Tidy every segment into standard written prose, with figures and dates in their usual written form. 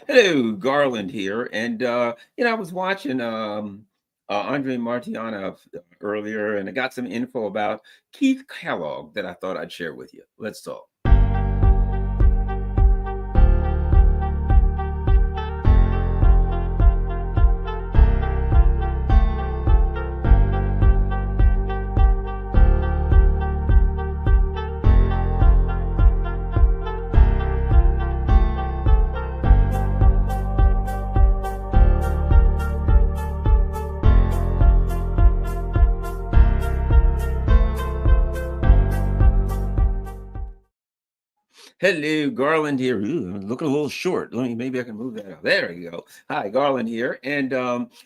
Hello, Garland here. And I was watching Andre Martiana earlier, and I got some info about Keith Kellogg that I thought I'd share with you. Let's talk. Hello, Garland here. Ooh, I'm looking a little short. Maybe I can move that out. There you go. Hi, Garland here. And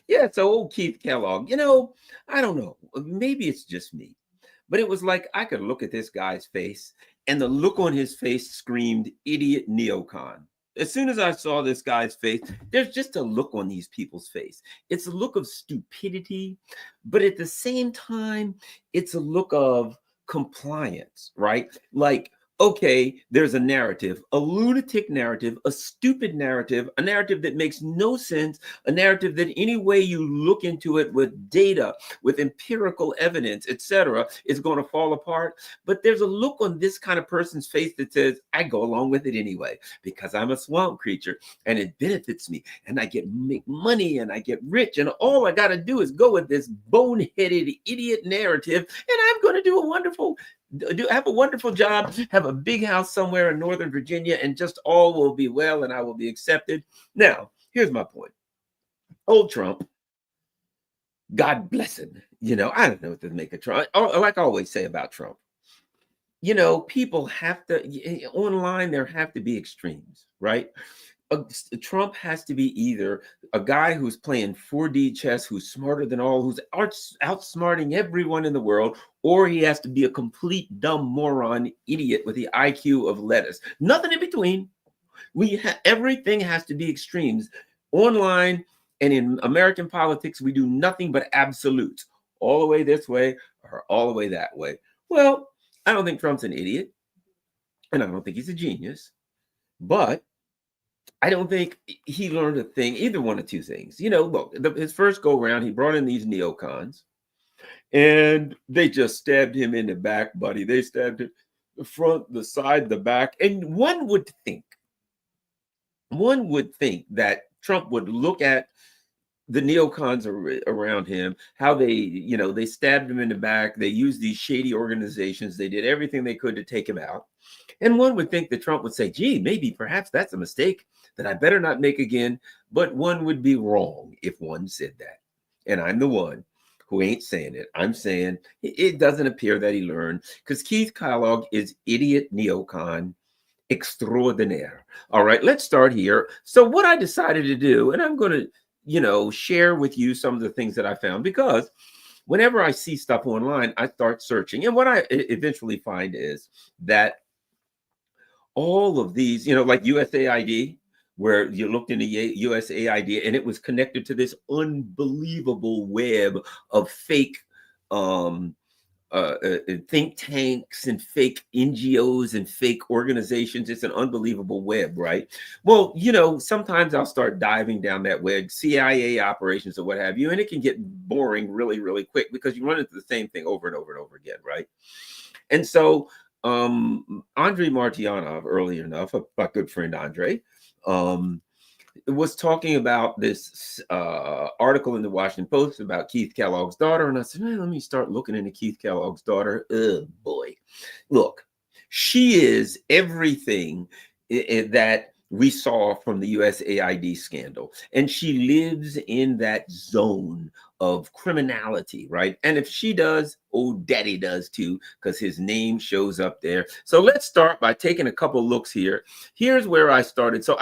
yeah, so old Keith Kellogg, I don't know. Maybe it's just me, but it was like I could look at this guy's face, and the look on his face screamed idiot neocon. As soon as I saw this guy's face, there's just a look on these people's face. It's a look of stupidity, but at the same time, it's a look of compliance, right? Like, okay, there's a narrative, a lunatic narrative, a stupid narrative, a narrative that makes no sense, a narrative that any way you look into it with data, with empirical evidence, etc., is going to fall apart. But there's a look on this kind of person's face that says, I go along with it anyway, because I'm a swamp creature and it benefits me and I make money and I get rich. And all I got to do is go with this boneheaded idiot narrative and I'm going to have a wonderful job, have a big house somewhere in Northern Virginia, and just all will be well and I will be accepted. Now, here's my point. Old Trump, God bless him. I don't know what to make of Trump. Like I always say about Trump, people have to, online, there have to be extremes, right? Trump has to be either a guy who's playing 4D chess, who's smarter than all, who's outsmarting everyone in the world, or he has to be a complete dumb moron idiot with the IQ of lettuce. Nothing in between. Everything has to be extremes. Online and in American politics, we do nothing but absolutes. All the way this way or all the way that way. Well, I don't think Trump's an idiot, and I don't think he's a genius, but I don't think he learned a thing, either one of two things. Look, his first go round, he brought in these neocons and they just stabbed him in the back, buddy. They stabbed him the front, the side, the back. And one would think that Trump would look at the neocons around him, how they stabbed him in the back. They used these shady organizations. They did everything they could to take him out. And one would think that Trump would say, gee, maybe perhaps that's a mistake that I better not make again. But one would be wrong if one said that. And I'm the one who ain't saying it. I'm saying it doesn't appear that he learned, because Keith Kellogg is idiot neocon extraordinaire. All right, let's start here. So what I decided to do, and I'm going to share with you some of the things that I found, because whenever I see stuff online, I start searching. And what I eventually find is that all of these, like USAID, where you looked into USAID and it was connected to this unbelievable web of fake think tanks and fake NGOs and fake organizations. It's an unbelievable web, right? Well, sometimes I'll start diving down that web, CIA operations or what have you, and it can get boring really, really quick because you run into the same thing over and over and over again, right? And so Andre Martiana, early enough, my good friend Andre, was talking about this article in the Washington Post about Keith Kellogg's daughter. And I said, let me start looking into Keith Kellogg's daughter. Oh, boy. Look, she is everything that we saw from the USAID scandal. And she lives in that zone of criminality, right? And if she does, old daddy does too, because his name shows up there. So let's start by taking a couple looks here. Here's where I started. So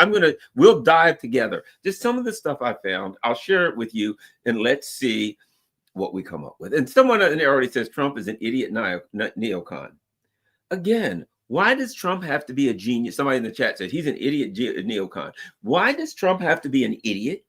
we'll dive together. Just some of the stuff I found. I'll share it with you and let's see what we come up with. And someone in there already says Trump is an idiot neocon. Again, why does Trump have to be a genius? Somebody in the chat said he's an idiot neocon. Why does Trump have to be an idiot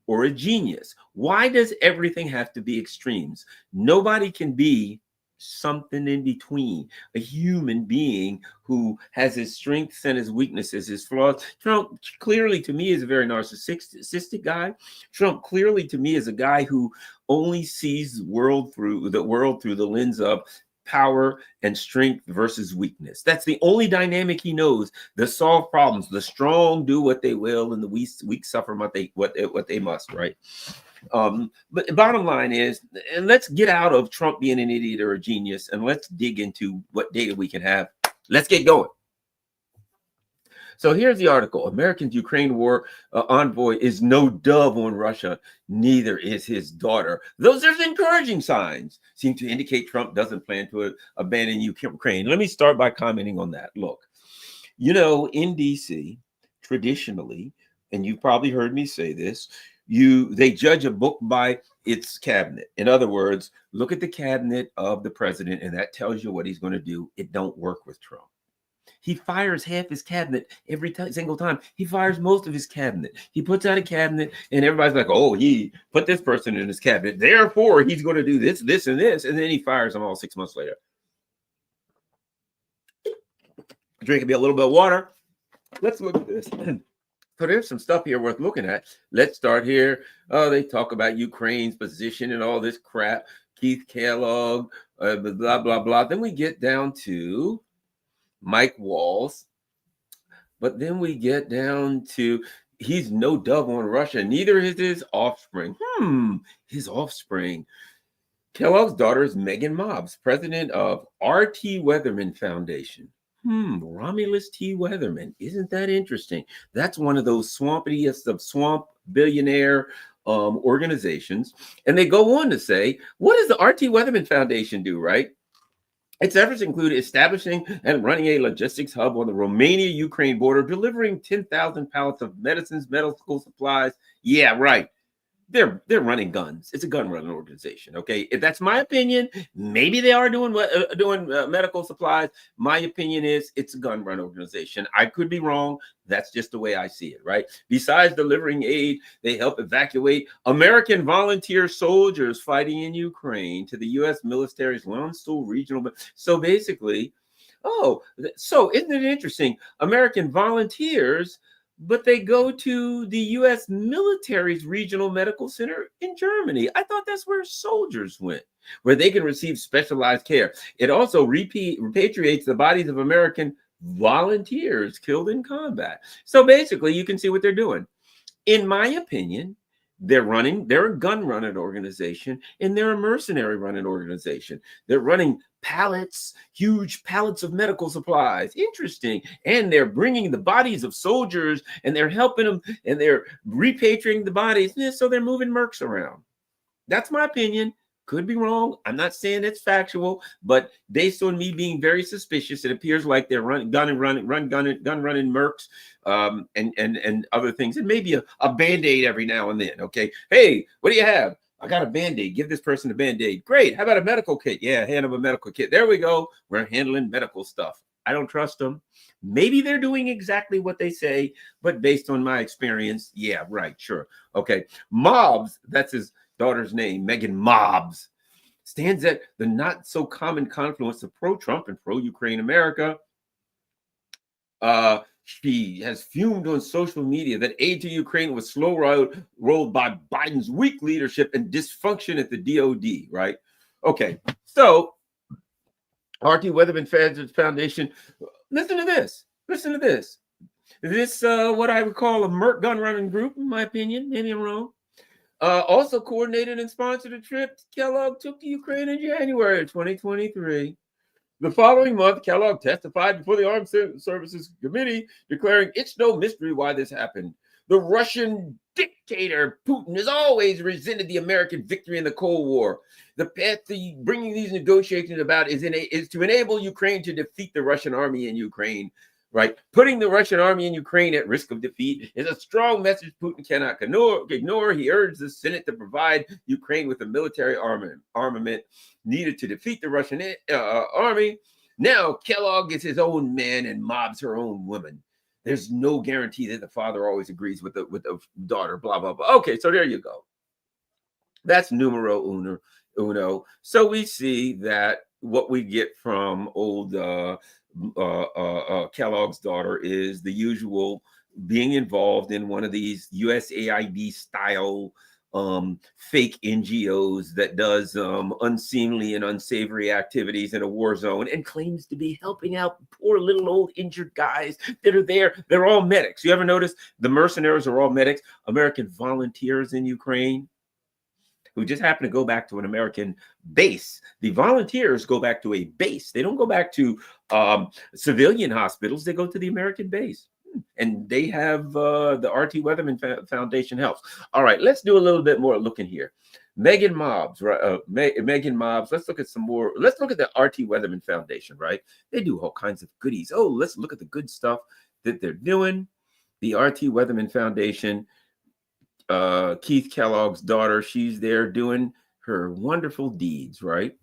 or a genius? Why does everything have to be extremes? Nobody can be something in between, a human being who has his strengths and his weaknesses, his flaws. Trump clearly to me is a very narcissistic guy. Trump clearly to me is a guy who only sees the world through the lens of power and strength versus weakness. That's the only dynamic he knows. The solve problems. The strong do what they will, and the weak suffer what they must. Right. But the bottom line is, and let's get out of Trump being an idiot or a genius, and let's dig into what data we can have. Let's get going. So here's the article. American's Ukraine war envoy is no dove on Russia. Neither is his daughter. Those are encouraging signs. Seem to indicate Trump doesn't plan to abandon Ukraine. Let me start by commenting on that. Look, in D.C., traditionally, and you've probably heard me say this, they judge a book by its cabinet. In other words, look at the cabinet of the president, and that tells you what he's going to do. It don't work with Trump. He fires half his cabinet every single time. He fires most of his cabinet. He puts out a cabinet, and everybody's like, oh, he put this person in his cabinet. Therefore, he's going to do this, this, and this. And then he fires them all 6 months later. Drink a little bit of water. Let's look at this. So there's some stuff here worth looking at. Let's start here. They talk about Ukraine's position and all this crap. Keith Kellogg, blah, blah, blah. Then we get down to Mike Walls. But then we get down to he's no dove on Russia. Neither is his offspring. His offspring. Kellogg's daughter is Meaghan Mobbs, president of R.T. Weatherman Foundation. Romulus T. Weatherman. Isn't that interesting? That's one of those swampiest of swamp billionaire organizations. And they go on to say, what does the R.T. Weatherman Foundation do, right? Its efforts include establishing and running a logistics hub on the Romania-Ukraine border, delivering 10,000 pallets of medicines, medical supplies. Yeah, right. They're running guns. It's a gun running organization. Okay, if that's my opinion, maybe they are doing medical supplies. My opinion is it's a gun run organization. I could be wrong. That's just the way I see it. Right. Besides delivering aid, they help evacuate American volunteer soldiers fighting in Ukraine to the U.S. military's Lone regional. So basically, so isn't it interesting? American volunteers. But they go to the U.S. military's regional medical center in Germany. I thought that's where soldiers went, where they can receive specialized care. It also repatriates the bodies of American volunteers killed in combat. So basically, you can see what they're doing. In my opinion, they're a gun running organization, and they're a mercenary running organization. They're running huge pallets of medical supplies. Interesting. And they're bringing the bodies of soldiers, and they're helping them, and they're repatriating the bodies. So they're moving mercs around. That's my opinion. Could be wrong. I'm not saying it's factual, but based on me being very suspicious, it appears like they're gun running mercs, and other things, and maybe a Band-Aid every now and then. Okay. Hey, what do you have? I got a Band-Aid. Give this person a Band-Aid. Great. How about a medical kit? Yeah, hand them a medical kit. There we go. We're handling medical stuff. I don't trust them. Maybe they're doing exactly what they say, but based on my experience, yeah, right, sure. Okay. Mobbs, that's his daughter's name, Meaghan Mobbs, stands at the not so common confluence of pro-Trump and pro-Ukraine America. She has fumed on social media that aid to Ukraine was slow rolled by Biden's weak leadership and dysfunction at the DOD, right? Okay, so R.T. Weatherman Foundation, listen to this. This, what I would call a Merc gun running group, in my opinion, maybe I'm wrong. Also coordinated and sponsored a trip Kellogg took to Ukraine in January of 2023. The following month, Kellogg testified before the Armed Services Committee, declaring it's no mystery why this happened. The Russian dictator Putin has always resented the American victory in the Cold War. The path to bringing these negotiations about is to enable Ukraine to defeat the Russian army in Ukraine. Right, putting the Russian army in Ukraine at risk of defeat is a strong message Putin cannot ignore. He urged the Senate to provide Ukraine with the military armament needed to defeat the Russian army. Now Kellogg is his own man and Mobbs her own woman. There's no guarantee that the father always agrees with the daughter. Blah blah blah. Okay, so there you go. That's numero uno. So we see that what we get from old Kellogg's daughter is the usual being involved in one of these USAID style fake NGOs that does unseemly and unsavory activities in a war zone and claims to be helping out poor little old injured guys that are there. They're all medics. You ever notice the mercenaries are all medics, American volunteers in Ukraine who just happen to go back to an American base. The volunteers go back to a base. They don't go back to civilian hospitals. They go to the American base. And they have the RT Weatherman Foundation helps. All right, let's do a little bit more looking here. Meaghan Mobbs, right? Meaghan Mobbs. Let's look at some more. Let's look at the RT Weatherman Foundation, right? They do all kinds of goodies. Oh, let's look at the good stuff that they're doing. The RT Weatherman Foundation. Keith Kellogg's daughter, she's there doing her wonderful deeds, right?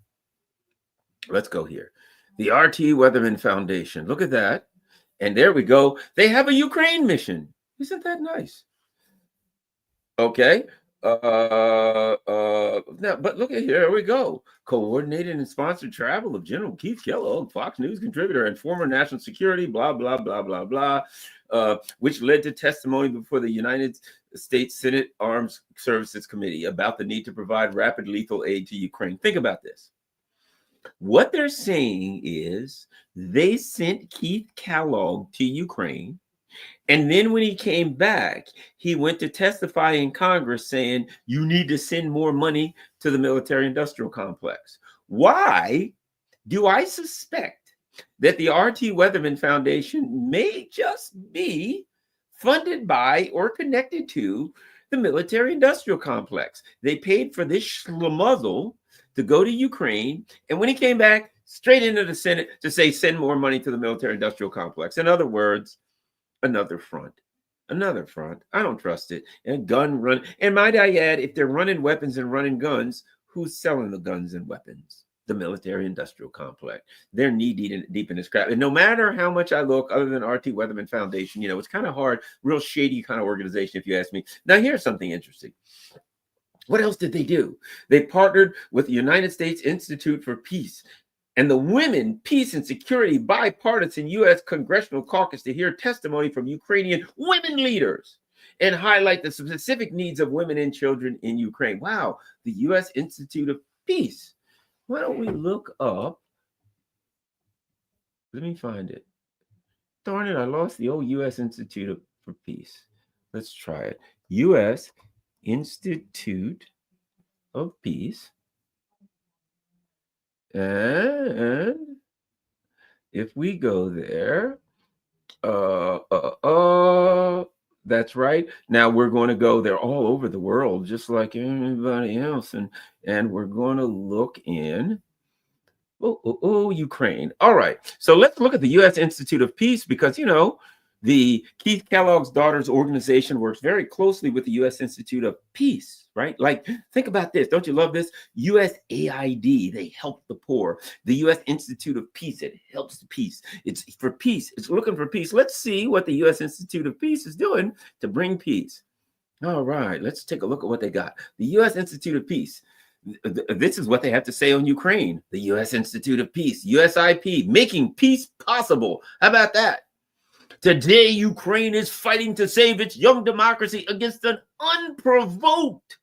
Let's go here. The RT Weatherman Foundation. Look at that. And there we go. They have a Ukraine mission. Isn't that nice? Okay. Now, but look at here we go. Coordinated and sponsored travel of General Keith Kellogg, Fox News contributor and former national security, blah, blah, blah, blah, blah, which led to testimony before the United States Senate Armed Services Committee about the need to provide rapid lethal aid to Ukraine. Think about this. What they're saying is they sent Keith Kellogg to Ukraine. And then when he came back, he went to testify in Congress saying, you need to send more money to the military-industrial complex. Why do I suspect that the RT Weatherman Foundation may just be funded by or connected to the military-industrial complex? They paid for this schlemuzzle to go to Ukraine. And when he came back, straight into the Senate to say, send more money to the military-industrial complex. In other words, another front. I don't trust it. And gun run. And might I add, if they're running weapons and running guns, who's selling the guns and weapons? The military industrial complex. They're knee deep in this crap. And no matter how much I look, other than RT Weatherman Foundation, it's kind of hard, real shady kind of organization, if you ask me. Now, here's something interesting. What else did they do? They partnered with the United States Institute for Peace and the Women, Peace and Security Bipartisan U.S. Congressional Caucus to hear testimony from Ukrainian women leaders and highlight the specific needs of women and children in Ukraine. Wow, the U.S. Institute of Peace. Why don't we look up? Let me find it. Darn it, I lost the old U.S. Institute for Peace. Let's try it. U.S. Institute of Peace. And if we go there, that's right. Now we're going to go, they're all over the world, just like everybody else. And we're going to look in, Ukraine. All right. So let's look at the U.S. Institute of Peace because, the Keith Kellogg's daughter's organization works very closely with the U.S. Institute of Peace, right? Like, think about this. Don't you love this? USAID, they help the poor. The U.S. Institute of Peace, it helps the peace. It's for peace. It's looking for peace. Let's see what the U.S. Institute of Peace is doing to bring peace. All right, let's take a look at what they got. The U.S. Institute of Peace. This is what they have to say on Ukraine. The U.S. Institute of Peace, USIP, making peace possible. How about that? Today, Ukraine is fighting to save its young democracy against an unprovoked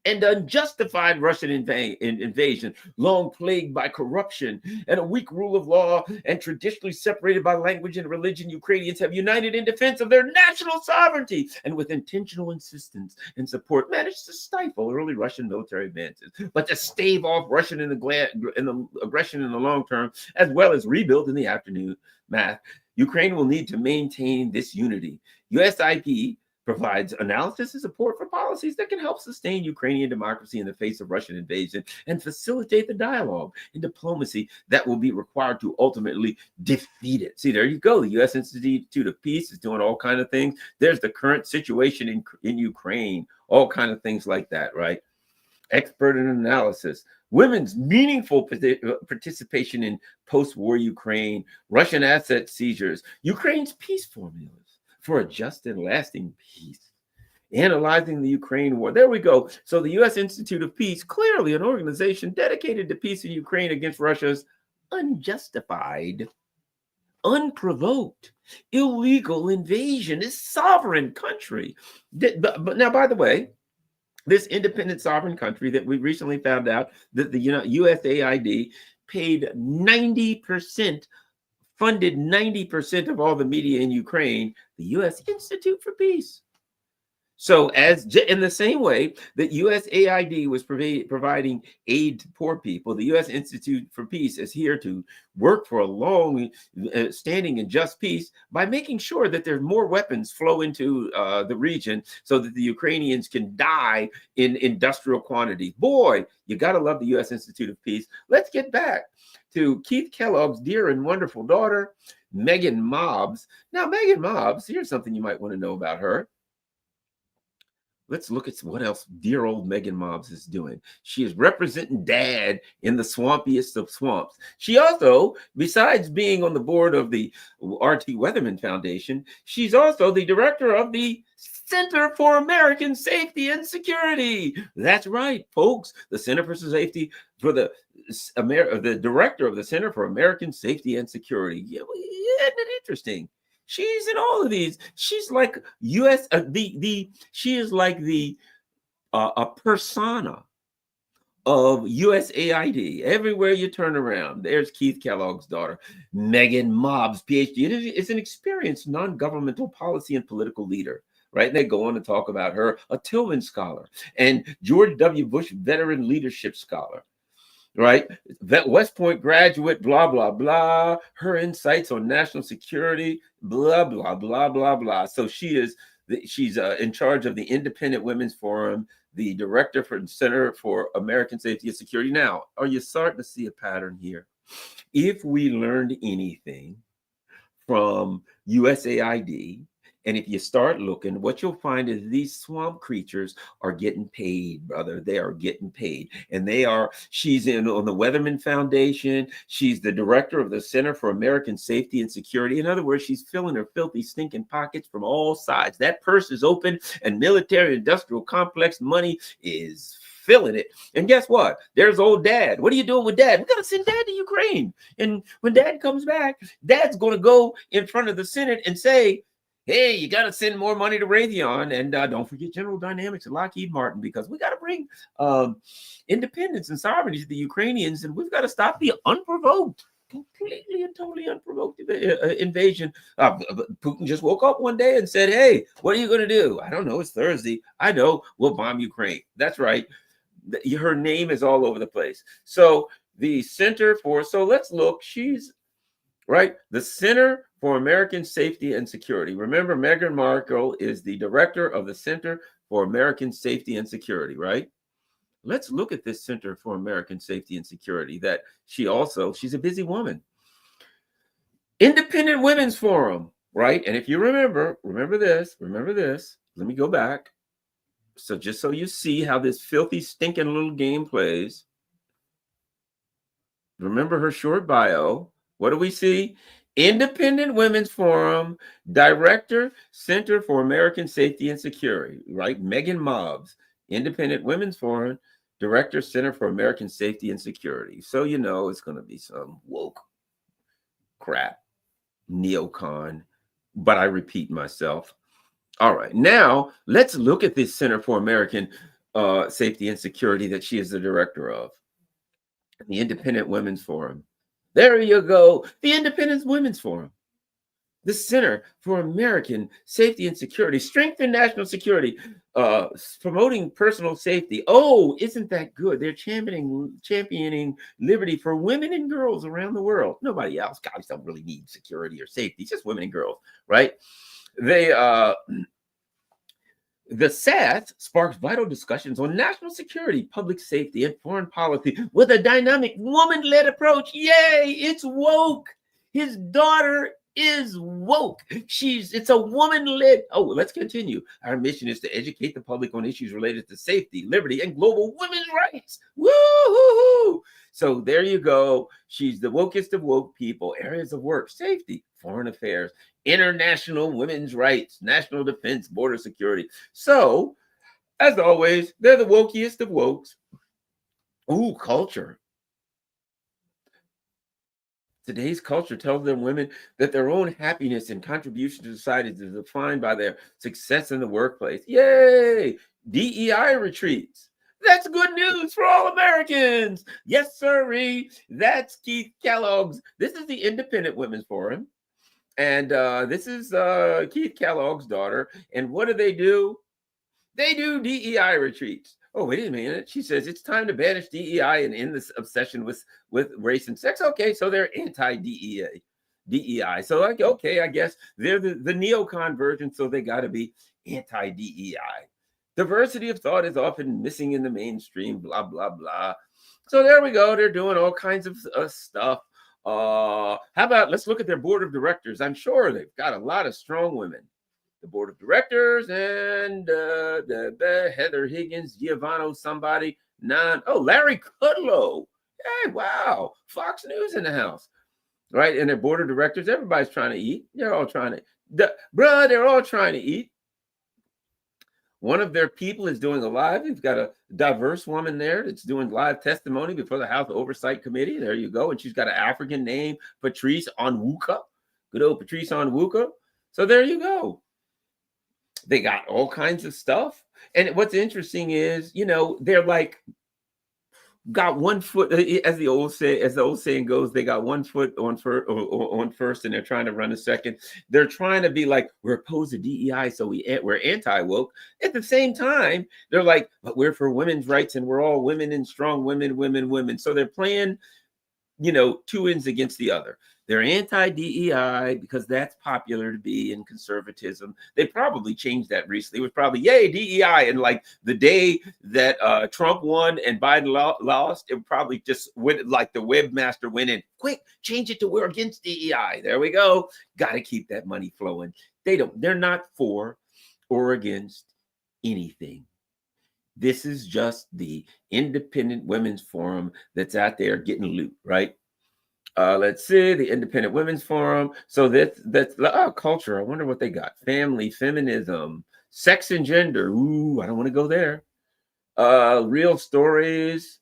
and unjustified Russian invasion, long plagued by corruption and a weak rule of law and traditionally separated by language and religion. Ukrainians have united in defense of their national sovereignty and with intentional insistence and support managed to stifle early Russian military advances, but to stave off Russian aggression in the long term, as well as rebuild in the aftermath. Ukraine will need to maintain this unity. USIP provides analysis and support for policies that can help sustain Ukrainian democracy in the face of Russian invasion and facilitate the dialogue and diplomacy that will be required to ultimately defeat it. See, there you go. The U.S. Institute of Peace is doing all kinds of things. There's the current situation in Ukraine, all kinds of things like that, right? Expert in analysis, women's meaningful participation in post-war Ukraine, Russian asset seizures, Ukraine's peace formulas for a just and lasting peace, analyzing the Ukraine war. There we go. So the U.S. Institute of Peace, clearly an organization dedicated to peace in Ukraine against Russia's unjustified, unprovoked, illegal invasion. This sovereign country. But now, by the way, this independent sovereign country that we recently found out that the USAID paid 90%, funded 90% of all the media in Ukraine, the U.S. Institute for Peace. So as in the same way that USAID was providing aid to poor people, the U.S. Institute for Peace is here to work for a long standing and just peace by making sure that there's more weapons flow into the region so that the Ukrainians can die in industrial quantities. Boy, you got to love the U.S. Institute of Peace. Let's get back to Keith Kellogg's dear and wonderful daughter, Meaghan Mobbs. Now, Meaghan Mobbs, here's something you might want to know about her. Let's look at what else dear old Meaghan Mobbs is doing. She is representing dad in the swampiest of swamps. She also, besides being on the board of the R.T. Weatherman Foundation, she's also the director of the Center for American Safety and Security. That's right, folks. The Center for Safety for the director of the Center for American Safety and Security. Yeah, isn't it interesting? She's in all of these. She's like U.S. She is like the a persona of USAID. Everywhere you turn around, there's Keith Kellogg's daughter, Meaghan Mobbs, PhD. Is an experienced non-governmental policy and political leader. Right? And they go on to talk about her, a Tillman scholar and George W. Bush veteran leadership scholar. Right? That West Point graduate, blah, blah, blah. Her insights on national security, blah, blah, blah, blah, blah. So she's in charge of the Independent Women's Forum, the director for the Center for American Safety and Security. Now, are you starting to see a pattern here? If we learned anything from USAID, and if you start looking, what you'll find is these swamp creatures are getting paid, brother. They are getting paid. And she's on the Weatherman Foundation. She's the director of the Center for American Safety and Security. In other words, she's filling her filthy, stinking pockets from all sides. That purse is open and military industrial complex money is filling it. And guess what? There's old dad. What are you doing with dad? We got to send dad to Ukraine. And when dad comes back, dad's going to go in front of the Senate and say, hey, you got to send more money to Raytheon. And don't forget General Dynamics and Lockheed Martin, because we got to bring independence and sovereignty to the Ukrainians. And we've got to stop the unprovoked, completely and totally unprovoked invasion. Putin just woke up one day and said, hey, what are you going to do? I don't know. It's Thursday. I know. We'll bomb Ukraine. That's right. Her name is all over the place. So the let's look. She's right. The Center for American Safety and Security. Remember, Meghan Markle is the director of the Center for American Safety and Security, right? Let's look at this Center for American Safety and Security that she's a busy woman. Independent Women's Forum, right? And if you remember this, let me go back. So just so you see how this filthy, stinking little game plays. Remember her short bio. What do we see? Independent Women's Forum, Director, Center for American Safety and Security, right? Meaghan Mobbs, Independent Women's Forum, Director, Center for American Safety and Security. So you know it's going to be some woke crap, neocon, but I repeat myself. All right, now let's look at this Center for American Safety and Security that she is the director of, the Independent Women's Forum. There you go. The Independent Women's Forum. The Center for American Safety and Security. Strengthen national security. Promoting personal safety. Oh, isn't that good? They're championing liberty for women and girls around the world. Nobody else. Guys don't really need security or safety. It's just women and girls, right? The SAS sparks vital discussions on national security, public safety, and foreign policy with a dynamic woman-led approach. Yay, it's woke. His daughter is woke. It's a woman led. Oh, let's continue. Our mission is to educate the public on issues related to safety, liberty, and global women's rights. Woo-hoo-hoo. So there you go. She's the wokest of woke people. Areas of work, safety, foreign affairs, international women's rights, national defense, border security. So, as always, they're the wokiest of wokes. Ooh, culture. Today's culture tells them women that their own happiness and contribution to society is defined by their success in the workplace. Yay! DEI retreats. That's good news for all Americans. Yes, sirree. That's Keith Kellogg's. This is the Independent Women's Forum. And this is Keith Kellogg's daughter. And what do? They do DEI retreats. Oh, wait a minute. She says it's time to banish DEI and end this obsession with race and sex. Okay, so they're anti-DEI. So like, okay, I guess they're the neocon version, so they got to be anti-DEI. Diversity of thought is often missing in the mainstream, blah, blah, blah. So there we go. They're doing all kinds of stuff. How about let's look at their board of directors. I'm sure they've got a lot of strong women. The board of directors and Heather Higgins, Giovanni, somebody, Larry Kudlow. Hey, wow. Fox News in the house. Right? And their board of directors, everybody's trying to eat. They're all trying to, they're all trying to eat. One of their people is doing a live. They've got a diverse woman there that's doing live testimony before the House Oversight Committee. There you go. And she's got an African name, Patrice Onwuka. Good old Patrice Onwuka. So there you go. They got all kinds of stuff. And what's interesting is, they're like, got one foot, as the old saying goes, they got one foot on first and they're trying to run a second. They're trying to be like, we're opposed to DEI, so we're anti-woke. At the same time, they're like, but we're for women's rights and we're all women and strong women. So they're playing, two ends against the other. They're anti-DEI because that's popular to be in conservatism. They probably changed that recently. It was probably, yay, DEI. And like the day that Trump won and Biden lost, it probably just went like the webmaster went in, quick, change it to we're against DEI. There we go. Got to keep that money flowing. They're not for or against anything. This is just the Independent Women's Forum that's out there getting loot, right? Let's see, the Independent Women's Forum. So that's culture. I wonder what they got. Family, feminism, sex and gender. Ooh, I don't want to go there. Real stories,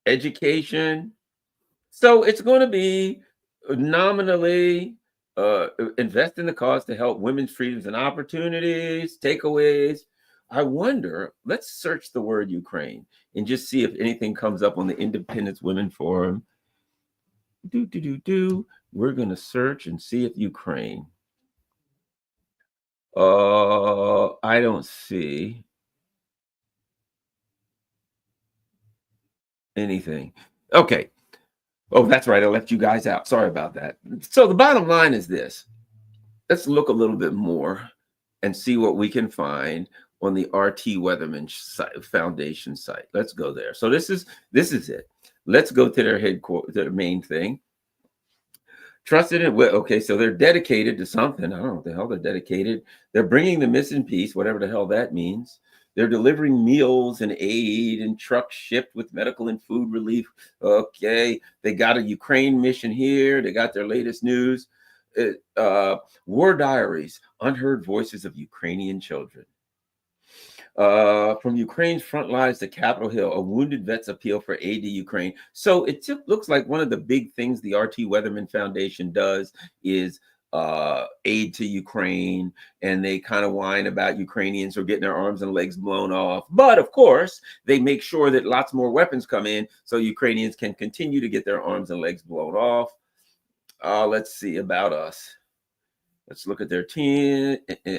education. So it's going to be nominally invest in the cause to help women's freedoms and opportunities, takeaways. I wonder, let's search the word Ukraine and just see if anything comes up on the Independence Women Forum. We're going to search and see if Ukraine. I don't see anything. Okay. Oh, that's right. I left you guys out. Sorry about that. So the bottom line is this. Let's look a little bit more and see what we can find on the RT Weatherman Foundation site. Let's go there. So this is it. Let's go to their headquarters, their main thing. Trusted in, okay, so they're dedicated to something. I don't know what the hell they're dedicated. They're bringing the missing piece, whatever the hell that means. They're delivering meals and aid and trucks shipped with medical and food relief. Okay, they got a Ukraine mission here. They got their latest news. War diaries, unheard voices of Ukrainian children. From Ukraine's front lines to Capitol Hill, a wounded vet's appeal for aid to Ukraine. So it looks like one of the big things the RT Weatherman Foundation does is aid to Ukraine, and they kind of whine about Ukrainians who are getting their arms and legs blown off. But of course, they make sure that lots more weapons come in so Ukrainians can continue to get their arms and legs blown off. Let's see about us. Let's look at their team.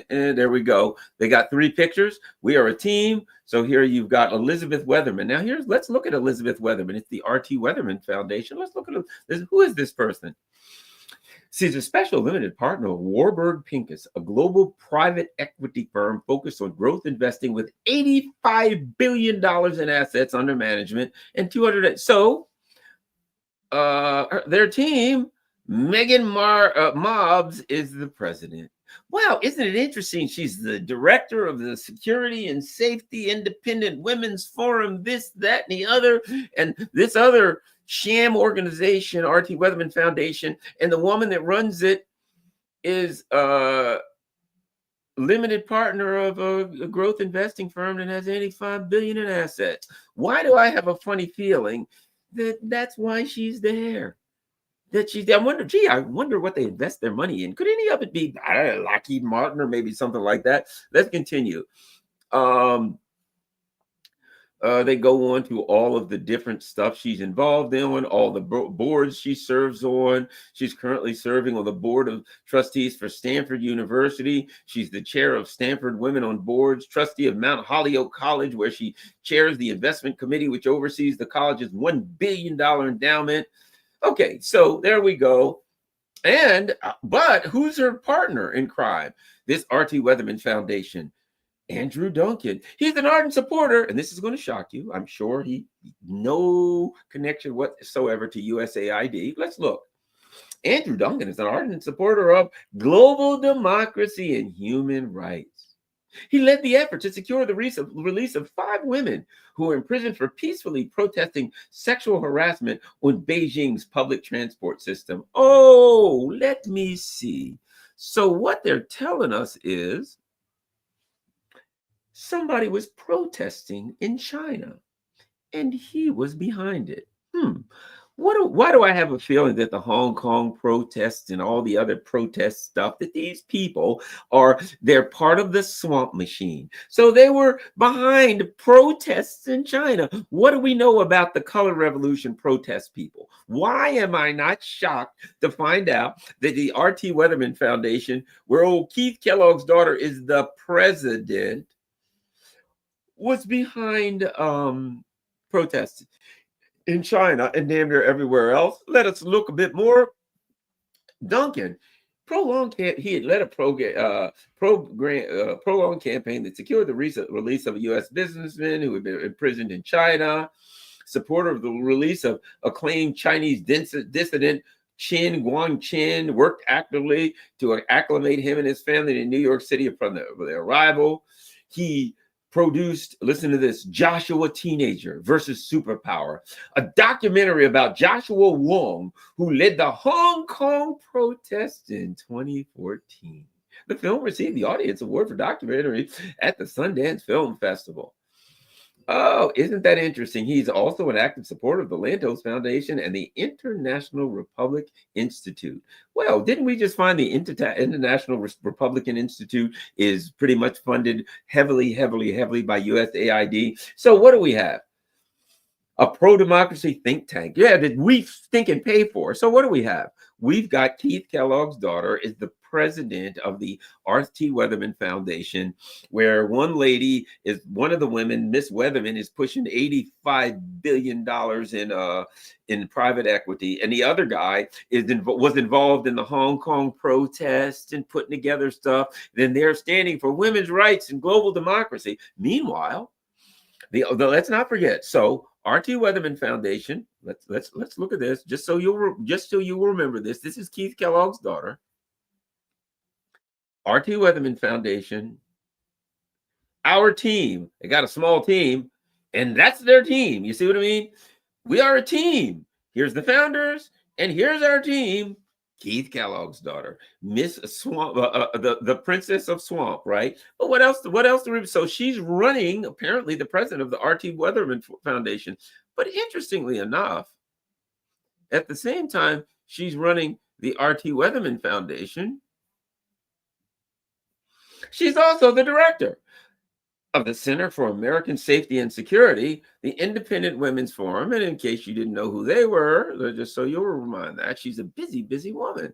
There we go. They got 3 pictures. We are a team. So here you've got Elizabeth Weatherman. Now let's look at Elizabeth Weatherman. It's the RT Weatherman Foundation. Let's look at this. Who is this person? She's a special limited partner of Warburg Pincus, a global private equity firm focused on growth investing with $85 billion in assets under management and 200. So their team Mobbs is the president. Wow, isn't it interesting? She's the director of the Security and Safety Independent Women's Forum, this, that, and the other, and this other sham organization, RT Weatherman Foundation. And the woman that runs it is limited partner of a growth investing firm that has 85 billion in assets. Why do I have a funny feeling that that's why she's there? That she's there. I wonder, gee, I wonder what they invest their money in. Could any of it be, I don't know, Lockheed Martin or maybe something like that? Let's continue. They go on to all of the different stuff she's involved in, all the boards she serves on. She's currently serving on the board of trustees for Stanford University. She's the chair of Stanford Women on Boards, trustee of Mount Holyoke College, where she chairs the investment committee, which oversees the college's $1 billion endowment. Okay, so there we go. And, but who's her partner in crime? This R.T. Weatherman Foundation. Andrew Duncan. He's an ardent supporter, and this is going to shock you. I'm sure he no connection whatsoever to USAID. Let's look. Andrew Duncan is an ardent supporter of global democracy and human rights. He led the effort to secure the release of 5 women who were imprisoned for peacefully protesting sexual harassment on Beijing's public transport system. Oh, let me see. So what they're telling us is somebody was protesting in China and he was behind it. Why do I have a feeling that the Hong Kong protests and all the other protest stuff, that these people they're part of the swamp machine? So they were behind protests in China. What do we know about the color revolution protest people? Why am I not shocked to find out that the RT Weatherman Foundation, where old Keith Kellogg's daughter is the president, was behind protests in China and damn near everywhere else? Let us look a bit more. Duncan, he had led a prolonged campaign that secured the recent release of a U.S. businessman who had been imprisoned in China, supporter of the release of acclaimed Chinese dissident Qin Guangqin, worked actively to acclimate him and his family to New York City upon their arrival. He produced, listen to this, Joshua Teenager versus Superpower, a documentary about Joshua Wong, who led the Hong Kong protests in 2014. The film received the Audience Award for Documentary at the Sundance Film Festival. Oh, isn't that interesting? He's also an active supporter of the Lantos Foundation and the International Republic Institute. Well, didn't we just find the International Republican Institute is pretty much funded heavily by USAID? So what do we have? A pro-democracy think tank. Yeah, that we think and pay for. So what do we have? We've got Keith Kellogg's daughter is the president of the R.T. Weatherman Foundation, where one lady is one of the women, Miss Weatherman, is pushing $85 billion in private equity, and the other guy was involved in the Hong Kong protests and putting together stuff. Then they're standing for women's rights and global democracy. Meanwhile, let's not forget. So R.T. Weatherman Foundation. Let's look at this just so you will remember this. This is Keith Kellogg's daughter. R.T. Weatherman Foundation. Our team. They got a small team, and that's their team. You see what I mean? We are a team. Here's the founders, and here's our team. Keith Kellogg's daughter, Miss Swamp, the Princess of Swamp, right? But what else? So she's running, apparently, the president of the R.T. Weatherman Foundation. But interestingly enough, at the same time, she's running the R.T. Weatherman Foundation. She's also the director of the Center for American Safety and Security, the Independent Women's Forum. And in case you didn't know who they were, just so you'll remind that, she's a busy woman.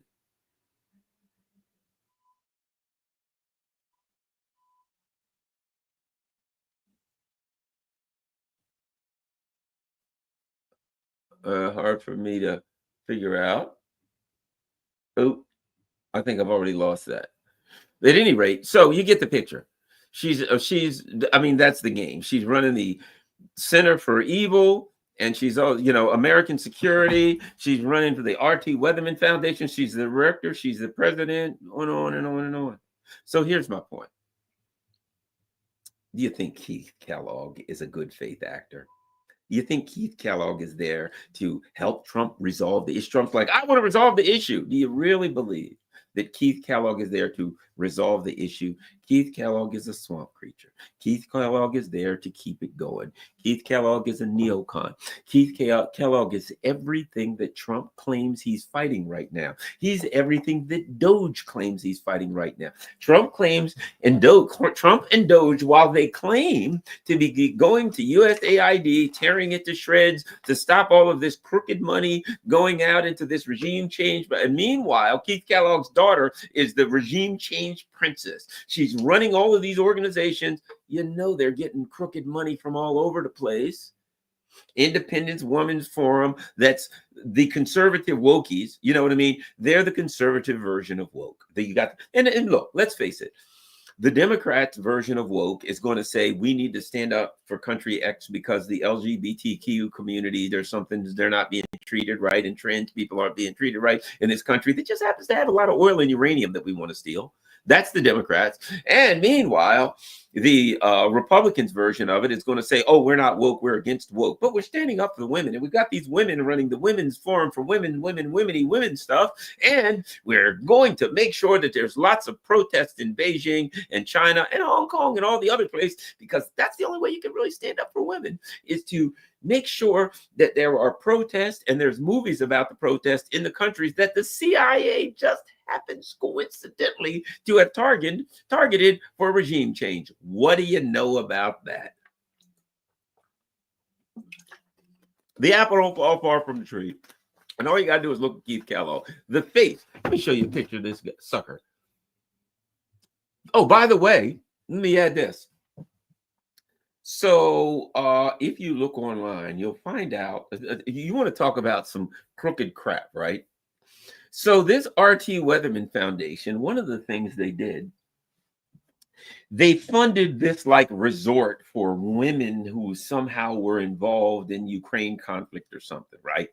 Hard for me to figure out. Oh, I think I've already lost that. At any rate, so you get the picture. I mean, that's the game. She's running the Center for Evil and she's all, you know, American Security. She's running for the RT Weatherman Foundation. She's the director. She's the president. On and on and on. So here's my point. Do you think Keith Kellogg is a good faith actor? You think Keith Kellogg is there to help Trump resolve the issue? Trump's like, I want to resolve the issue. Do you really believe that Keith Kellogg is there to resolve the issue? Keith Kellogg is a swamp creature. Keith Kellogg is there to keep it going. Keith Kellogg is a neocon. Keith Kellogg is everything that Trump claims he's fighting right now. He's everything that Doge claims he's fighting right now. Trump and Doge, while they claim to be going to USAID, tearing it to shreds to stop all of this crooked money going out into this regime change. But meanwhile, Keith Kellogg's daughter is the regime change princess. She's running all of these organizations. You know, they're getting crooked money from all over the place. Independence Women's Forum, that's the conservative wokies. You know what I mean? They're the conservative version of woke. And look, let's face it. The Democrats' version of woke is going to say we need to stand up for country X because the LGBTQ community, they're not being treated right, and trans people aren't being treated right in this country that just happens to have a lot of oil and uranium that we want to steal. That's the Democrats. And meanwhile, the Republicans' version of it is going to say, oh, we're not woke, we're against woke, but we're standing up for the women. And we've got these women running the Women's Forum for women stuff. And we're going to make sure that there's lots of protests in Beijing and China and Hong Kong and all the other places, because that's the only way you can really stand up for women, is to make sure that there are protests, and there's movies about the protests in the countries that the CIA just happens coincidentally to have targeted for regime change. What do you know about that? The apple don't fall far from the tree. And all you got to do is look at Keith Kellogg. The face. Let me show you a picture of this sucker. Oh, by the way, let me add this. So if you look online, you'll find out, you want to talk about some crooked crap, right? So this RT Weatherman Foundation, one of the things they did, they funded this like resort for women who somehow were involved in Ukraine conflict or something, right?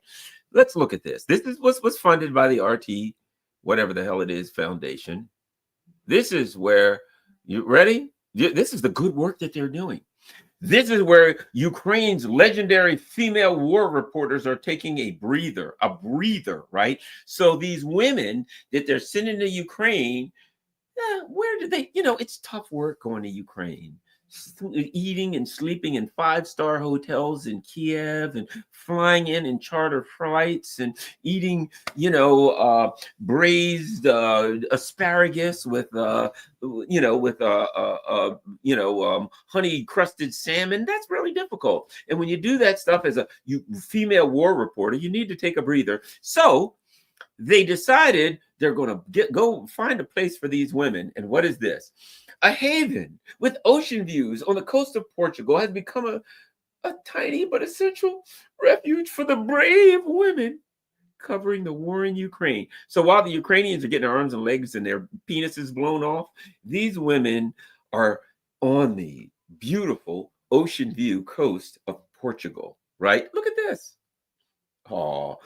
Let's look at this. This is what's funded by the RT, whatever the hell it is, foundation. This is where, you ready? This is the good work that they're doing. This is where Ukraine's legendary female war reporters are taking a breather, right? So these women that they're sending to Ukraine, where do they, it's tough work going to Ukraine. Eating and sleeping in 5-star hotels in Kiev, and flying in charter flights, and eating, braised asparagus with honey crusted salmon. That's really difficult. And when you do that stuff as a female war reporter, you need to take a breather. So they decided they're going to go find a place for these women. And what is this? A haven with ocean views on the coast of Portugal has become a tiny but essential refuge for the brave women covering the war in Ukraine. So while the Ukrainians are getting their arms and legs and their penises blown off, these women are on the beautiful ocean view coast of Portugal, right? Look at this. Oh,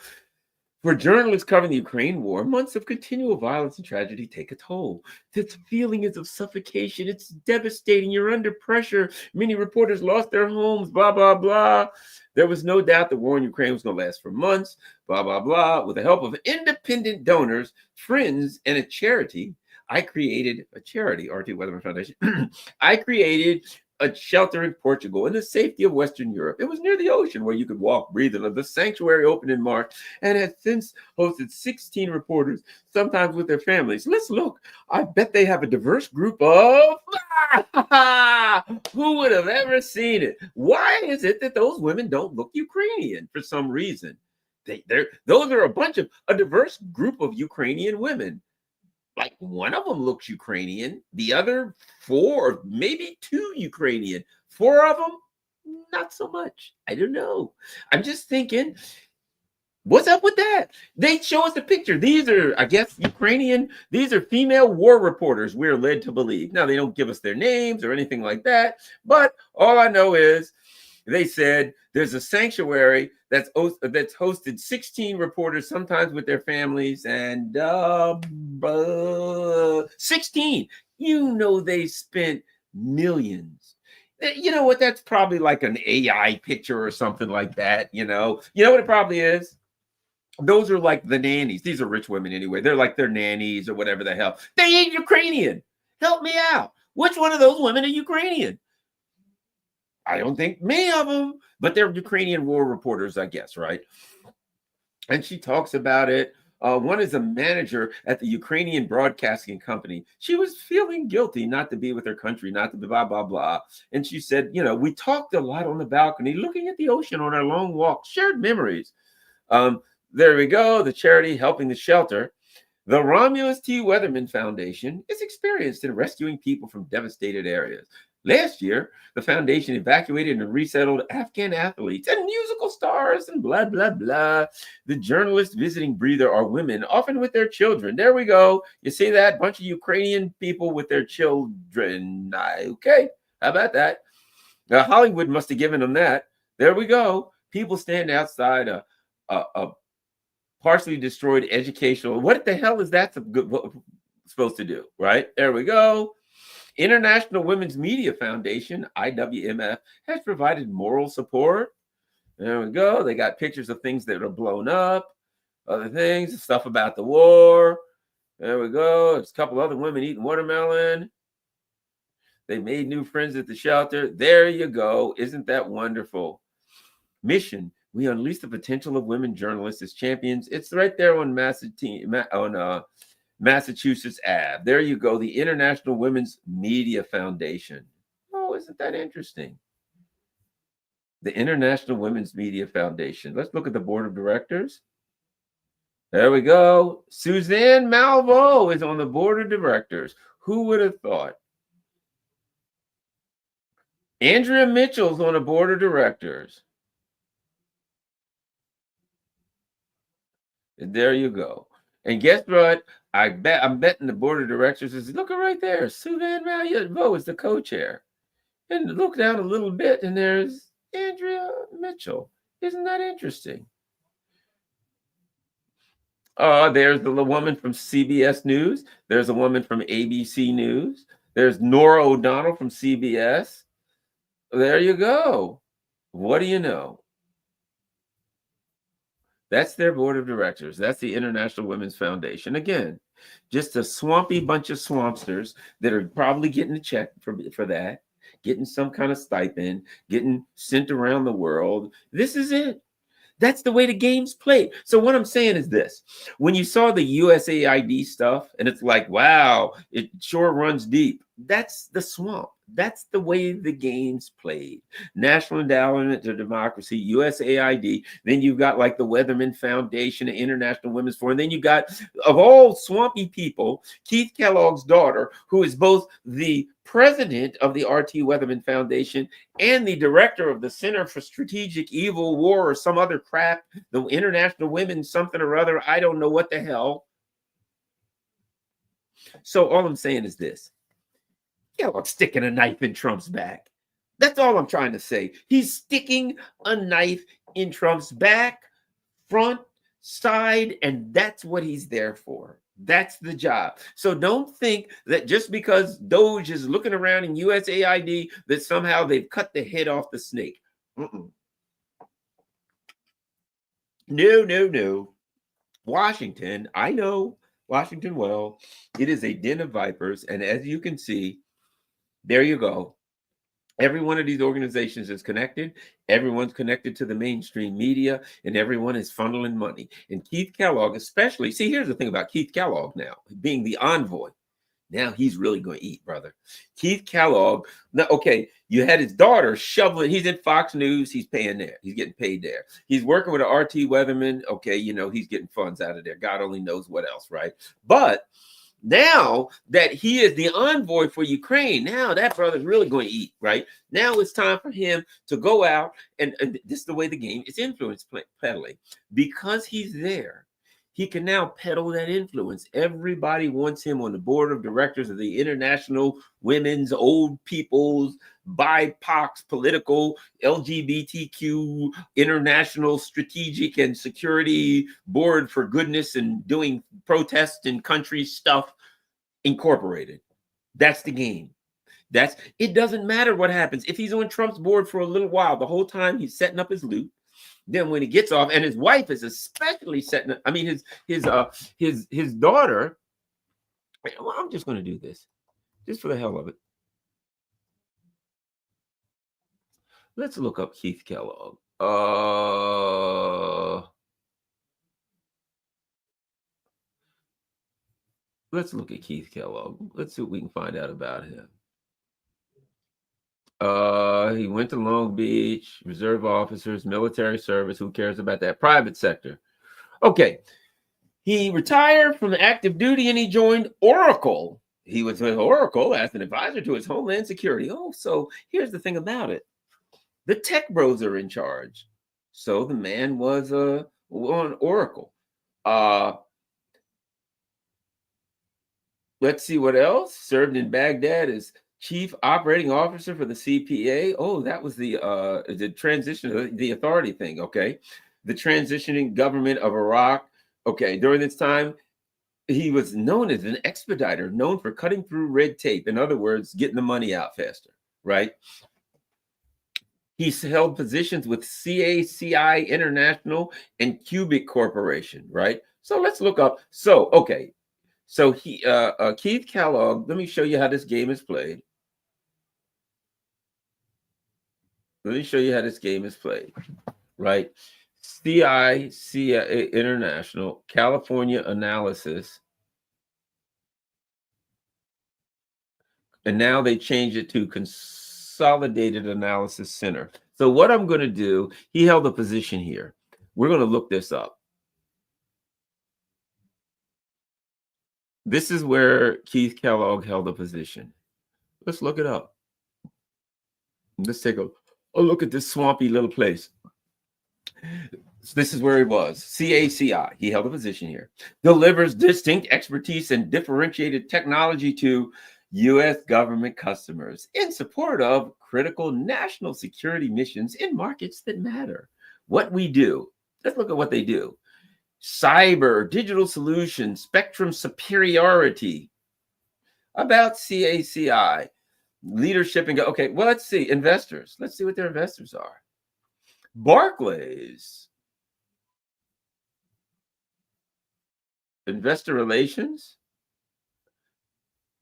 for journalists covering the Ukraine war, months of continual violence and tragedy take a toll. This feeling is of suffocation. It's devastating. You're under pressure. Many reporters lost their homes, blah, blah, blah. There was no doubt the war in Ukraine was going to last for months, blah, blah, blah. With the help of independent donors, friends, and a charity, I created a charity, RT Weatherman Foundation. I created a shelter in Portugal in the safety of Western Europe. It was near the ocean where you could walk, breathe. And the sanctuary opened in March and has since hosted 16 reporters, sometimes with their families. Let's look. I bet they have a diverse group of... Who would have ever seen it? Why is it that those women don't look Ukrainian for some reason? Those are a diverse group of Ukrainian women. Like one of them looks Ukrainian, the other 4, maybe 2 Ukrainian. 4 of them, not so much. I don't know. I'm just thinking, what's up with that? They show us the picture. These are, I guess, Ukrainian. These are female war reporters, we're led to believe. Now, they don't give us their names or anything like that. But all I know is They said there's a sanctuary that's hosted 16 reporters, sometimes with their families, and 16. You know, they spent millions. You know what? That's probably like an AI picture or something like that. You know what it probably is. Those are like the nannies. These are rich women anyway. They're like their nannies or whatever the hell. They ain't Ukrainian. Help me out. Which one of those women are Ukrainian? I don't think many of them, but they're Ukrainian war reporters, I guess, right? And she talks about it. One is a manager at the Ukrainian broadcasting company. She was feeling guilty not to be with her country, not to be blah, blah, blah. And she said, we talked a lot on the balcony, looking at the ocean on our long walk, shared memories. There we go. The charity helping the shelter. The Romulus T. Weatherman Foundation is experienced in rescuing people from devastated areas. Last year, the foundation evacuated and resettled Afghan athletes and musical stars and blah, blah, blah. The journalists visiting Breather are women, often with their children. There we go. You see that? Bunch of Ukrainian people with their children. Okay, how about that? Now, Hollywood must have given them that. There we go. People stand outside a partially destroyed educational. What the hell is that supposed to do, right? There we go. International Women's Media Foundation, IWMF, has provided moral support. There we go. They got pictures of things that are blown up, other things, stuff about the war. There we go. There's a couple other women eating watermelon. They made new friends at the shelter. There you go. Isn't that wonderful? Mission. We unleash the potential of women journalists as champions. It's right there on Massachusetts Ave. There you go. The International Women's Media Foundation. Oh, isn't that interesting? The International Women's Media Foundation. Let's look at the board of directors. There we go. Suzanne Malveaux is on the board of directors. Who would have thought? Andrea Mitchell's on the board of directors. And there you go. And guess what? I'm betting the board of directors is looking right there. Suzanne Malveaux is the co-chair. And look down a little bit, and there's Andrea Mitchell. Isn't that interesting? There's the woman from CBS News. There's a woman from ABC News. There's Nora O'Donnell from CBS. There you go. What do you know? That's their board of directors. That's the International Women's Foundation. Again, just a swampy bunch of swampsters that are probably getting a check for that, getting some kind of stipend, getting sent around the world. This is it. That's the way the game's played. So what I'm saying is this. When you saw the USAID stuff, and it's like, wow, it sure runs deep. That's the swamp. That's the way the game's played. National Endowment for Democracy, USAID. Then you've got like the Weatherman Foundation, the International Women's Forum. Then you got, of all swampy people, Keith Kellogg's daughter, who is both the president of the R.T. Weatherman Foundation and the director of the Center for Strategic Evil War or some other crap, the International Women something or other. I don't know what the hell. So all I'm saying is this. Kellogg sticking a knife in Trump's back. That's all I'm trying to say. He's sticking a knife in Trump's back, front, side, and that's what he's there for. That's the job. So don't think that just because Doge is looking around in USAID that somehow they've cut the head off the snake. No. Washington, I know Washington well. It is a den of vipers. And as you can see, there you go. Every one of these organizations is connected. Everyone's connected to the mainstream media, and everyone is funneling money. And Keith Kellogg, especially, see, here's the thing about Keith Kellogg now, being the envoy. Now he's really going to eat, brother. Keith Kellogg, now, okay, you had his daughter shoveling. He's in Fox News. He's paying there. He's getting paid there. He's working with an RT Weatherman. Okay, he's getting funds out of there. God only knows what else, right? But now that he is the envoy for Ukraine, now that brother's really going to eat, right? Now it's time for him to go out, and this is the way the game is influence peddling. Because he's there, He can now peddle that influence. Everybody wants him on the board of directors of the International Women's Old People's BIPOC Political LGBTQ International Strategic and Security Board for Goodness and doing protest and country stuff incorporated. That's the game. That's it. Doesn't matter what happens. If he's on Trump's board for a little while, the whole time he's setting up his loot. Then when he gets off, and his wife is especially setting, I mean his daughter. Well, I'm just going to do this, just for the hell of it. Let's look up Keith Kellogg. Let's look at Keith Kellogg. Let's see what we can find out about him. He went to Long Beach, reserve officers, military service. Who cares about that? Private sector. Okay. He retired from active duty and he joined Oracle. He was with Oracle as an advisor to his Homeland Security. Oh, so here's the thing about it. The tech bros are in charge. So the man was on Oracle. Let's see what else. Served in Baghdad as chief operating officer for the CPA. Oh, that was the transition, the authority thing. Okay. The transitioning government of Iraq. Okay. During this time, he was known as an expediter, known for cutting through red tape. In other words, getting the money out faster, right? He's held positions with CACI International and Cubic Corporation, right? So let's look up. So, okay. So Keith Kellogg, let me show you how this game is played. Let me show you how this game is played, right? CICI International, California Analysis. And now they changed it to Consolidated Analysis Center. So what I'm going to do, he held a position here. We're going to look this up. This is where Keith Kellogg held a position. Let's look it up. Let's take a look at this swampy little place. So this is where he was. CACI. He held a position here. Delivers distinct expertise and differentiated technology to U.S. government customers in support of critical national security missions in markets that matter. What we do. Let's look at what they do. Cyber, digital solutions, spectrum superiority. About CACI, leadership and okay, well, let's see. Investors. Let's see what their investors are. Barclays. Investor relations.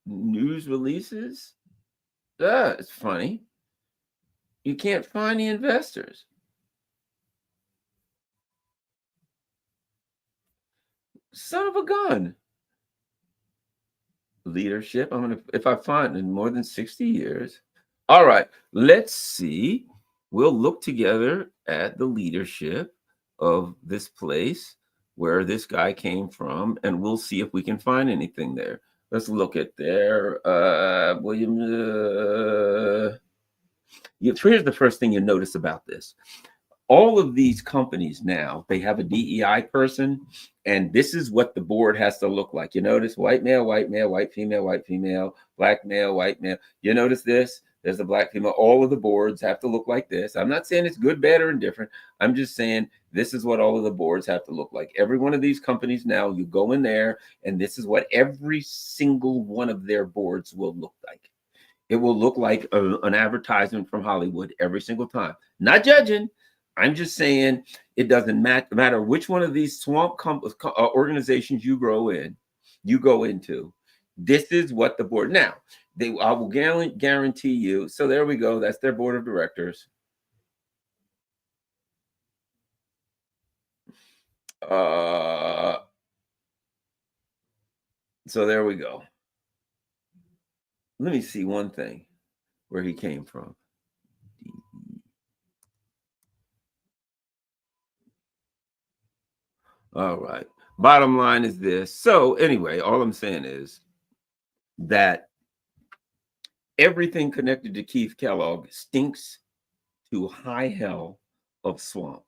News releases. It's funny. You can't find the investors. Son of a gun. Leadership. If I find in more than 60 years. All right, let's see. We'll look together at the leadership of this place where this guy came from, and we'll see if we can find anything there. Let's look at their William. Here's the first thing you notice about this. All of these companies now, they have a DEI person, and this is what the board has to look like. You notice white male, white female, black male, white male. You notice this? There's a black female. All of the boards have to look like this. I'm not saying it's good, bad, or indifferent. I'm just saying this is what all of the boards have to look like. Every one of these companies now, you go in there, and this is what every single one of their boards will look like. It will look like an advertisement from Hollywood every single time. Not judging. I'm just saying it doesn't matter which one of these swamp organizations you go into. This is what the board now. I will guarantee you. So there we go. That's their board of directors. So there we go. Let me see one thing where he came from. All right. Bottom line is this. So anyway, all I'm saying is that everything connected to Keith Kellogg stinks to high hell of swamp.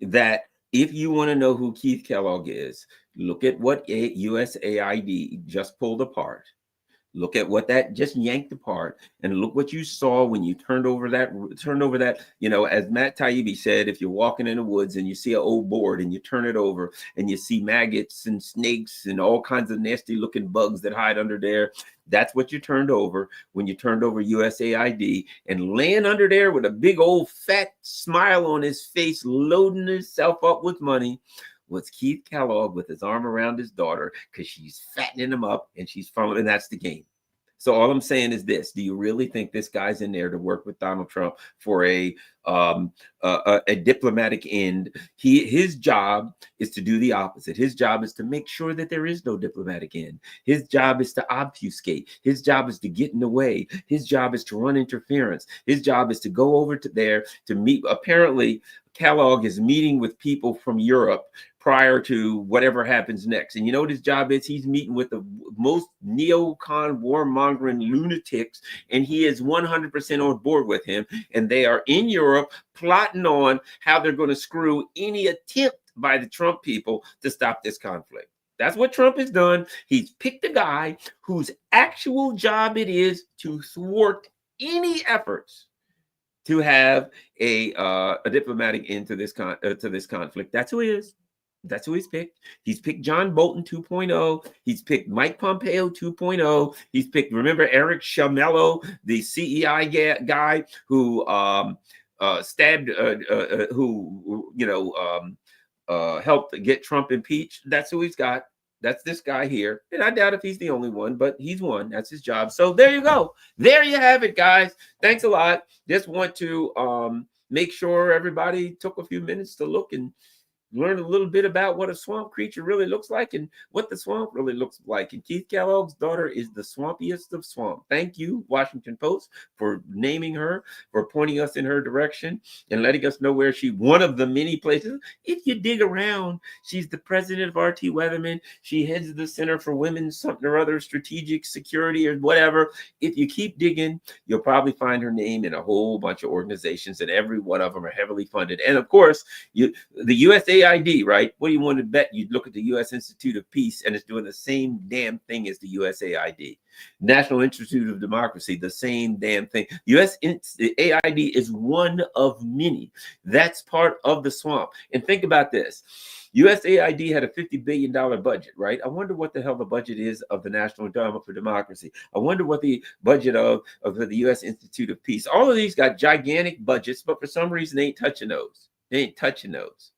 That If you want to know who Keith Kellogg is, look at what USAID just pulled apart. Look at what that just yanked apart, and look what you saw when you turned over that. As Matt Taibbi said, if you're walking in the woods and you see an old board and you turn it over and you see maggots and snakes and all kinds of nasty looking bugs that hide under there, that's what you turned over when you turned over USAID. And laying under there with a big old fat smile on his face, loading himself up with money, was Keith Kellogg with his arm around his daughter because she's fattening him up and she's following. And that's the game. So all I'm saying is this: do you really think this guy's in there to work with Donald Trump for a diplomatic end? His job is to do the opposite. His job is to make sure that there is no diplomatic end. His job is to obfuscate. His job is to get in the way. His job is to run interference. His job is to go over to there to meet. Apparently, Kellogg is meeting with people from Europe prior to whatever happens next. And you know what his job is? He's meeting with the most neocon warmongering lunatics, and he is 100% on board with him. And they are in Europe plotting on how they're going to screw any attempt by the Trump people to stop this conflict. That's what Trump has done. He's picked a guy whose actual job it is to thwart any efforts to have a diplomatic end to this conflict. That's who he is. That's who he's picked. He's picked John Bolton 2.0. He's picked Mike Pompeo 2.0. He's picked, remember, Eric Chamello, the CEI guy who stabbed, helped get Trump impeached. That's who he's got. That's this guy here. And I doubt if he's the only one, but he's one. That's his job. So there you go. There you have it, guys. Thanks a lot. Just want to make sure everybody took a few minutes to look and learn a little bit about what a swamp creature really looks like and what the swamp really looks like. And Keith Kellogg's daughter is the swampiest of swamp. Thank you, Washington Post, for naming her, for pointing us in her direction and letting us know where one of the many places. If you dig around, she's the president of RT Weatherman. She heads the Center for Women's something or other, strategic security or whatever. If you keep digging, you'll probably find her name in a whole bunch of organizations, and every one of them are heavily funded. And of course, the USAID, right? What do you want to bet? You look at the U.S. Institute of Peace, and it's doing the same damn thing as the USAID. National Institute of Democracy, the same damn thing. USAID is one of many. That's part of the swamp. And think about this. USAID had a $50 billion budget, right? I wonder what the hell the budget is of the National Endowment for Democracy. I wonder what the budget of the U.S. Institute of Peace. All of these got gigantic budgets, but for some reason they ain't touching those. They ain't touching those.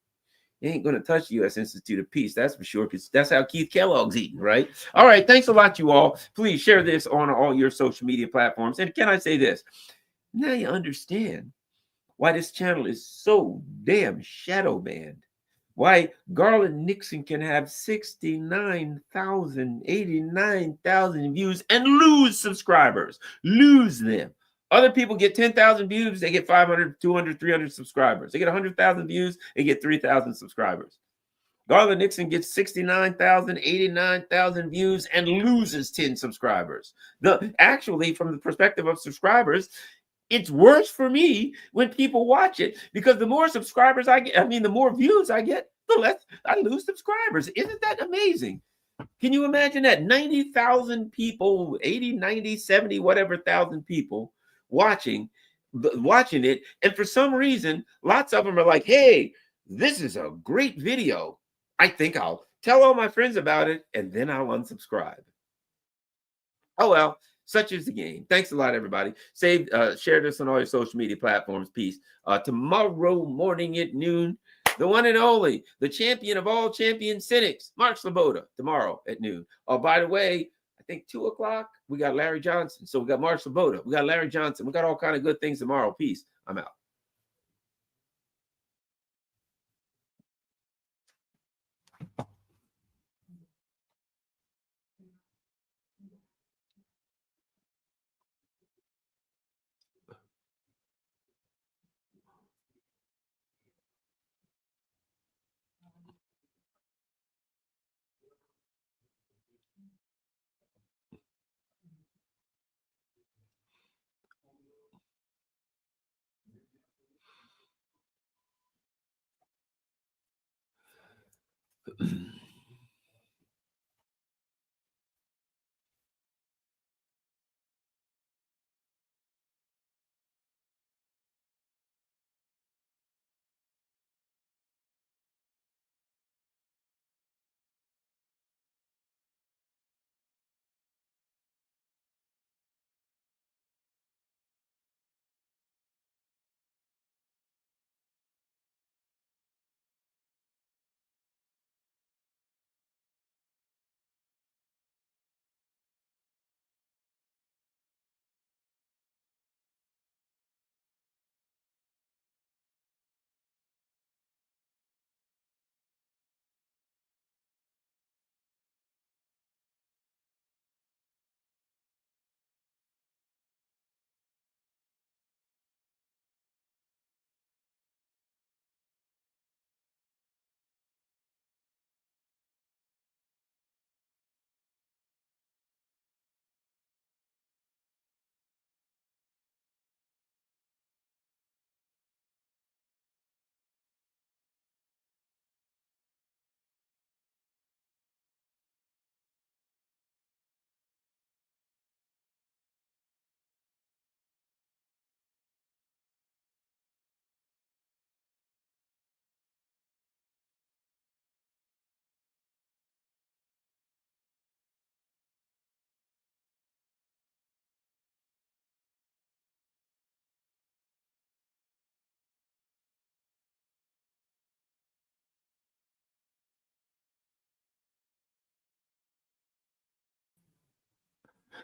They ain't going to touch the U.S. Institute of Peace, that's for sure, because that's how Keith Kellogg's eating, right? All right, thanks a lot, you all. Please share this on all your social media platforms. And can I say this? Now you understand why this channel is so damn shadow banned. Why Garland Nixon can have 69,000, 89,000 views and lose subscribers, lose them. Other people get 10,000 views, they get 500, 200, 300 subscribers. They get 100,000 views, they get 3,000 subscribers. Garland Nixon gets 69,000, 89,000 views and loses 10 subscribers. Actually, from the perspective of subscribers, it's worse for me when people watch it, because the more subscribers I get, the more views I get, the less I lose subscribers. Isn't that amazing? Can you imagine that? 90,000 people, 80, 90, 70, whatever thousand people watching it. And for some reason, lots of them are like, hey, this is a great video. I think I'll tell all my friends about it and then I'll unsubscribe. Oh, well, such is the game. Thanks a lot, everybody. Share this on all your social media platforms. Peace. Tomorrow morning at noon, the one and only, the champion of all champion cynics, Mark Sloboda, tomorrow at noon. Oh, by the way, I think 2:00, we got Larry Johnson. So we got Mark Sloboda. We got Larry Johnson. We got all kind of good things tomorrow. Peace. I'm out.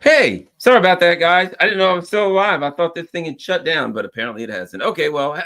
Hey, sorry about that, guys. I didn't know I was still alive. I thought this thing had shut down, but apparently it hasn't. Okay, well,